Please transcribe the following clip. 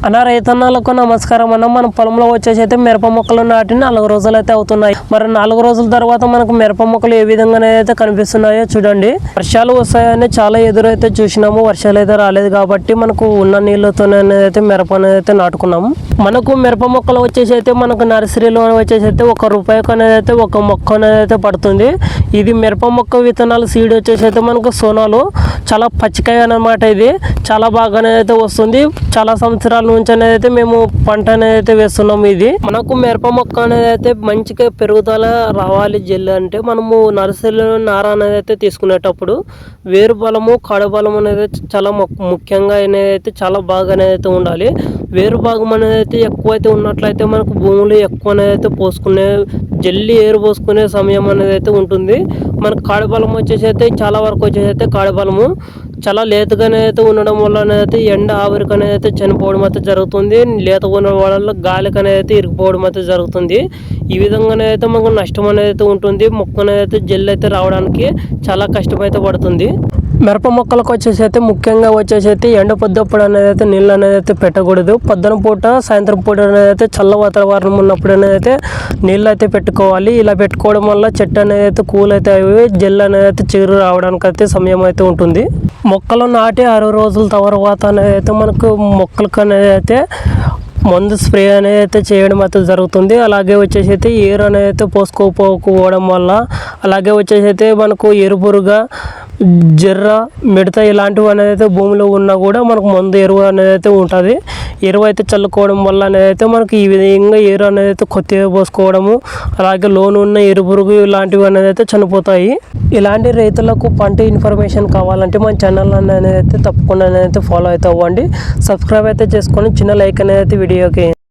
అన్న రైతన్నలకు నమస్కారం అన్న. మన పొలంలో వచ్చేసి అయితే మిరప మొక్కలు నాటి 4 రోజులు అయితే అవుతున్నాయి. మరి 4 రోజుల తర్వాత మనకు మిరప మొక్కలు ఏ విధంగా అయితే కనిపిస్తున్నాయో చూడండి. వర్షాలు వస్తాయని చాలా ఎదురైతే చూసినాము. వర్షాలు అయితే రాలేదు కాబట్టి మనకు ఉన్న నీళ్ళతోనే అయితే మిరప అనేది అయితే నాటుకున్నాము. మనకు మిరప మొక్కలు వచ్చేసి అయితే మనకు నర్సరీలో వచ్చేసి అయితే ₹1 అనేది అయితే ఒక మొక్క అనేది అయితే పడుతుంది. ఇది మిరప మొక్క విత్తనాలు సీడ్ వచ్చేసి అయితే మనకు సోనాలు చాలా పచ్చికాయ అన్నమాట. ఇది చాలా బాగానే అయితే వస్తుంది. చాలా సంవత్సరాల నుంచి అనేది అయితే మేము పంట అనేది అయితే వేస్తున్నాము. ఇది మనకు మిరప మొక్క అనేది అయితే మంచిగా పెరుగుదల రావాలి జల్లి అంటే మనము నర్సరీలో నార అనేది అయితే తీసుకునేటప్పుడు వేరు బలము కాడ బలం అనేది చాలా ముఖ్యంగా అనేది అయితే చాలా బాగా అనేది అయితే ఉండాలి. వేరు భాగం అనేది అయితే ఎక్కువైతే ఉన్నట్లయితే మనకు భూములు ఎక్కువ అనేది అయితే పోసుకునే జల్లి ఏరు పోసుకునే సమయం అనేది అయితే ఉంటుంది. మనకు కాడబలం వచ్చేసి అయితే చాలా వరకు వచ్చేసి అయితే కాడబలము చాలా లేతగానే అయితే ఉండడం వల్ల అయితే ఎండ ఆవిరికి అనేది అయితే చనిపోవడం అయితే జరుగుతుంది. లేత ఉండడం వల్ల గాలికి అనేది అయితే ఇరిగిపోవడం అయితే జరుగుతుంది. ఈ విధంగానే అయితే మనకు నష్టం అనేది అయితే ఉంటుంది. మొక్క అనేది అయితే జల్లి అయితే రావడానికి చాలా కష్టమైతే పడుతుంది. మిరప మొక్కలకు వచ్చేసి అయితే ముఖ్యంగా వచ్చేసి అయితే ఎండ పొద్దప్పుడు అనేది అయితే నీళ్ళు అనేది అయితే పెట్టకూడదు. పొద్దున పూట సాయంత్రం పూట అనేది అయితే చల్ల వాతావరణం ఉన్నప్పుడు అనేది అయితే నీళ్ళు అయితే పెట్టుకోవాలి. ఇలా పెట్టుకోవడం వల్ల చెట్టు అనేది అయితే కూల్ అయితే అవి జెల్ అనేది అయితే చిగురు రావడానికి అయితే సమయం అయితే ఉంటుంది. మొక్కలు నాటి 60 రోజుల తర్వాత అనేది అయితే మనకు మొక్కలకు అనేది అయితే మందు స్ప్రే అనేది అయితే చేయడం అయితే జరుగుతుంది. అలాగే వచ్చేసి అయితే ఏరు అనేది అయితే పోసుకోకపోవడం వల్ల అలాగే వచ్చేసి అయితే మనకు ఎరుపురుగా జర్ర మిడత ఇలాంటివి అనేది అయితే భూమిలో ఉన్నా కూడా మనకు మందు ఎరువు అనేది అయితే ఉంటుంది. ఎరువు అయితే చల్లుకోవడం వల్ల అనేది అయితే మనకి ఈ విధంగా ఎరువు అనేది అయితే కొత్తగా పోసుకోవడము అలాగే లోను ఉన్న ఎరుపురుగు ఇలాంటివి అనేది అయితే చనిపోతాయి. ఇలాంటి రైతులకు పంట ఇన్ఫర్మేషన్ కావాలంటే మన ఛానల్ అనేది అయితే తప్పకుండా అయితే ఫాలో అయితే అవ్వండి. సబ్స్క్రైబ్ అయితే చేసుకొని చిన్న లైక్ అనేది అయితే వీడియోకి